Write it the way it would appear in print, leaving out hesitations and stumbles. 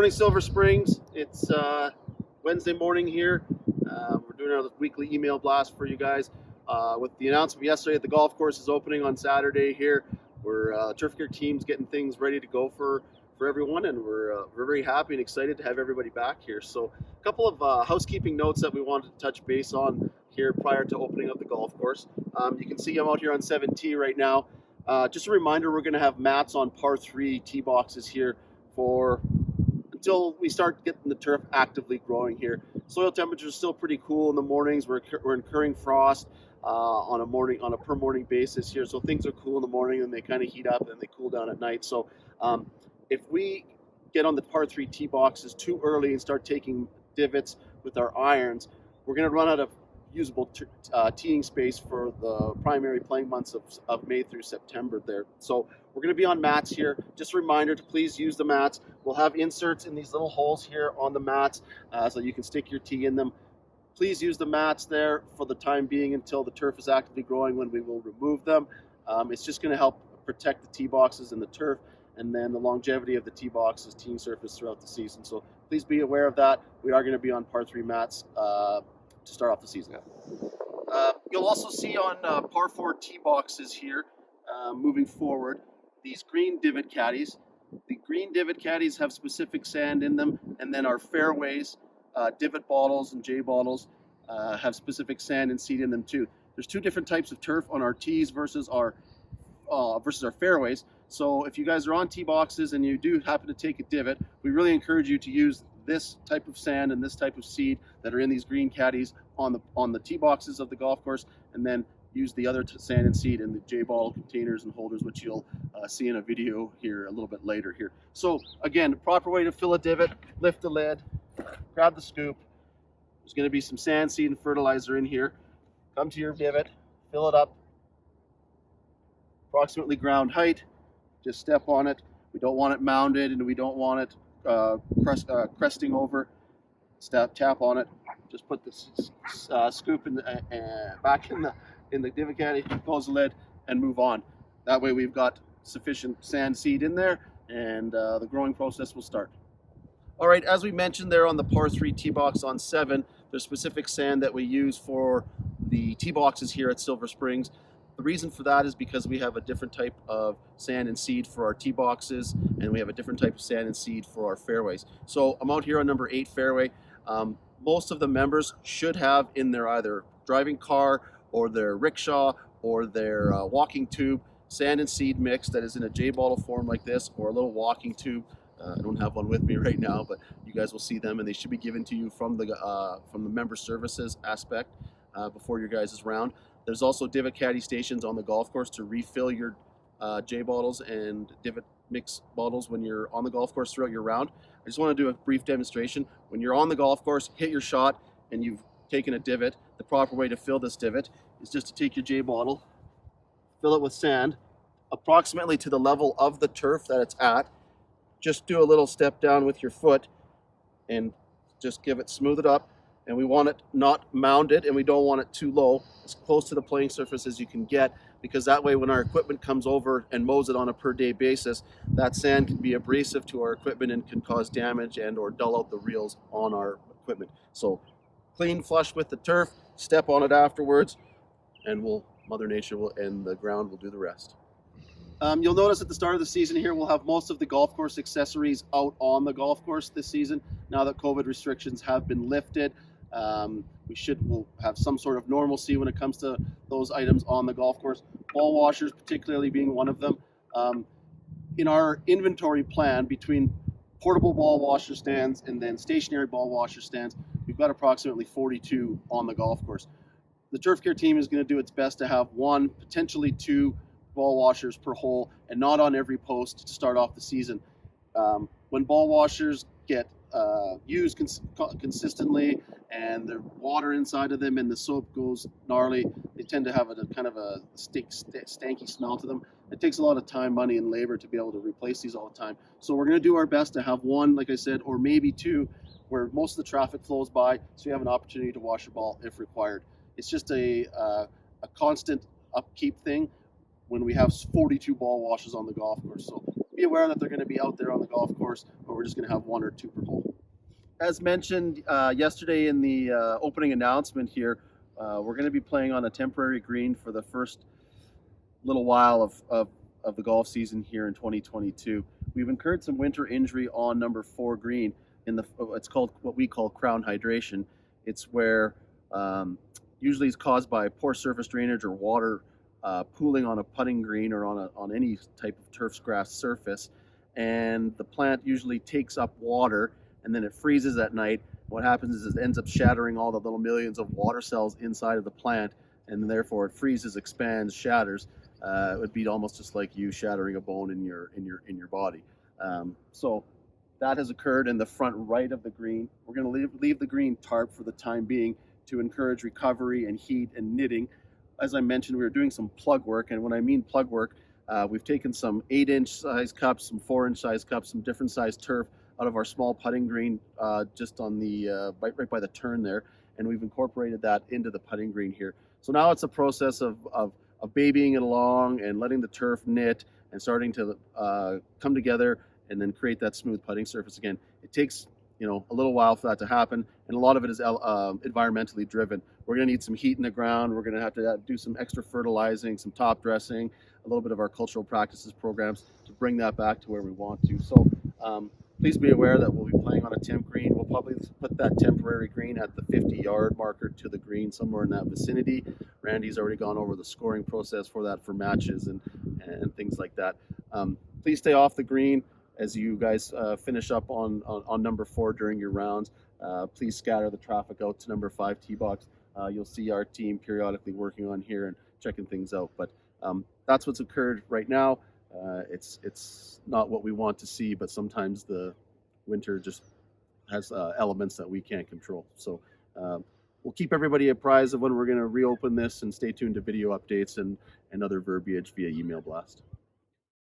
morning, Silver Springs. It's Wednesday morning here. We're doing our weekly email blast for you guys. With the announcement yesterday that the golf course is opening on Saturday here, we're Turf Gear team's getting things ready to go for everyone, and we're very happy and excited to have everybody back here. So a couple of housekeeping notes that we wanted to touch base on here prior to opening of the golf course. You can see I'm out here on 7T right now. Just a reminder, we're going to have mats on par 3 tee boxes here until we start getting the turf actively growing here. Soil temperatures still pretty cool in the mornings. We're incurring frost on a per morning basis here, so things are cool in the morning and they kind of heat up and they cool down at night. So if we get on the par 3 tee boxes too early and start taking divots with our irons, we're going to run out of usable teeing space for the primary playing months of May through September there. So we're going to be on mats here. Just a reminder to please use the mats. We'll have inserts in these little holes here on the mats so you can stick your tee in them. Please use the mats there for the time being until the turf is actively growing, when we will remove them. It's just going to help protect the tee boxes and the turf, and then the longevity of the tee boxes, teeing surface throughout the season. So please be aware of that. We are going to be on par 3 mats to start off the season. You'll also see on par 4 tee boxes here, moving forward, these green divot caddies. The green divot caddies have specific sand in them, and then our fairways, divot bottles and J bottles have specific sand and seed in them too. There's two different types of turf on our tees versus our fairways. So if you guys are on tee boxes and you do happen to take a divot, we really encourage you to use this type of sand and this type of seed that are in these green caddies on the tee boxes of the golf course, and then use the other sand and seed in the J bottle containers and holders, which you'll see in a video here a little bit later here. So again, the proper way to fill a divot: lift the lid, grab the scoop. There's going to be some sand, seed, and fertilizer in here. Come to your divot, fill it up, approximately ground height. Just step on it. We don't want it mounded, and we don't want it cresting over. Tap on it. Just put the scoop back in the divot caddy, close the lid, and move on. That way we've got sufficient sand seed in there, and the growing process will start. All right, as we mentioned there on the par 3 tee box on 7, there's specific sand that we use for the tee boxes here at Silver Springs. The reason for that is because we have a different type of sand and seed for our tee boxes, and we have a different type of sand and seed for our fairways. So I'm out here on number 8 fairway. Most of the members should have in their either driving car or their rickshaw or their walking tube sand and seed mix that is in a J bottle form like this, or a little walking tube. I don't have one with me right now, but you guys will see them, and they should be given to you from the member services aspect before your guys' round. There's also divot caddy stations on the golf course to refill your J bottles and divot mix bottles when you're on the golf course throughout your round. I just want to do a brief demonstration. When you're on the golf course, hit your shot, and you've taken a divot, the proper way to fill this divot is just to take your J bottle, fill it with sand, approximately to the level of the turf that it's at. Just do a little step down with your foot and just smooth it up. And we want it not mounded, and we don't want it too low, as close to the playing surface as you can get, because that way when our equipment comes over and mows it on a per day basis, that sand can be abrasive to our equipment and can cause damage and or dull out the reels on our equipment. So clean flush with the turf, step on it afterwards, and Mother Nature and the ground will do the rest. You'll notice at the start of the season here, we'll have most of the golf course accessories out on the golf course this season. Now that COVID restrictions have been lifted, we'll have some sort of normalcy when it comes to those items on the golf course. Ball washers particularly being one of them. In our inventory plan, between portable ball washer stands and then stationary ball washer stands, we've got approximately 42 on the golf course. The Turf Gear team is going to do its best to have 1, potentially 2 ball washers per hole, and not on every post to start off the season. When ball washers get used consistently, and the water inside of them and the soap goes gnarly, they tend to have a kind of a stanky smell to them. It takes a lot of time, money, and labor to be able to replace these all the time. So we're going to do our best to have 1, like I said, or maybe 2, where most of the traffic flows by, so you have an opportunity to wash your ball if required. It's just a constant upkeep thing when we have 42 ball washes on the golf course. So be aware that they're going to be out there on the golf course, but we're just going to have 1 or 2 per hole. As mentioned yesterday in the opening announcement here, we're going to be playing on a temporary green for the first little while of the golf season here in 2022. We've incurred some winter injury on number 4 green. It's called what we call crown hydration. It's where usually it's caused by poor surface drainage or water pooling on a putting green or on any type of turf grass surface, and the plant usually takes up water and then it freezes at night. What happens is it ends up shattering all the little millions of water cells inside of the plant, and therefore it freezes, expands, shatters. It would be almost just like you shattering a bone in your body. So that has occurred in the front right of the green. We're going to leave the green tarp for the time being to encourage recovery and heat and knitting. As I mentioned, we were doing some plug work, and when I mean plug work, we've taken some 8-inch size cups, some 4-inch size cups, some different size turf out of our small putting green just on the right by the turn there, and we've incorporated that into the putting green here. So now it's a process of babying it along and letting the turf knit and starting to come together and then create that smooth putting surface again. It takes a little while for that to happen, and a lot of it is environmentally driven. We're going to need some heat in the ground. We're going to have to do some extra fertilizing, some top dressing, a little bit of our cultural practices programs to bring that back to where we want to. So please be aware that we'll be playing on a temp green. We'll probably put that temporary green at the 50-yard marker to the green, somewhere in that vicinity. Randy's already gone over the scoring process for that for matches and things like that. Please stay off the green as you guys finish up on number 4 during your rounds. Please scatter the traffic out to number 5 tee box. You'll see our team periodically working on here and checking things out. But that's what's occurred right now. It's not what we want to see, but sometimes the winter just has elements that we can't control. So we'll keep everybody apprised of when we're going to reopen this, and stay tuned to video updates and other verbiage via email blast.